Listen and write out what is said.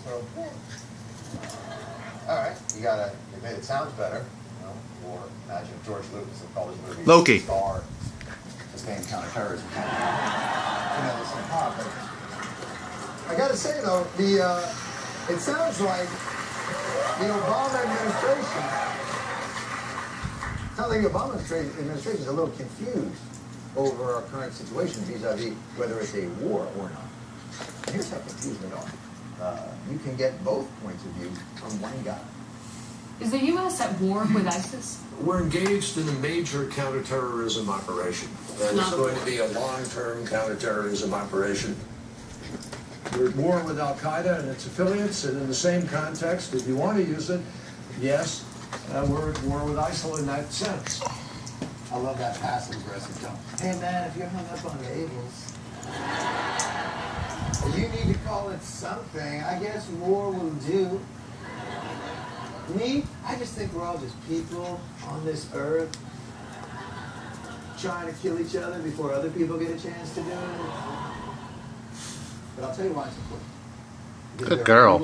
forth. So, all right, you made it sounds better. You know, war. Imagine if George Lucas had called his movie Loki. Star, sustained counterterrorism. You know, this is hard, but I got to say though, it sounds like the Obama administration. Sounds like the Obama administration is a little confused over our current situation vis-a-vis whether it's a war or not. Here's how confused they are. You can get both points of view from one guy. Is the U.S. at war with ISIS? We're engaged in a major counterterrorism operation. And it's going to be a long-term counterterrorism operation. We're at war with Al-Qaeda and its affiliates, and in the same context, if you want to use it, yes, we're at war with ISIL in that sense. I love that passive-aggressive tone. Hey, man, if you're hung up on labels, you need to call it something. I guess war will do. Me, I just think we're all just people on this earth trying to kill each other before other people get a chance to do it. But I'll tell you why it's important. Good girl.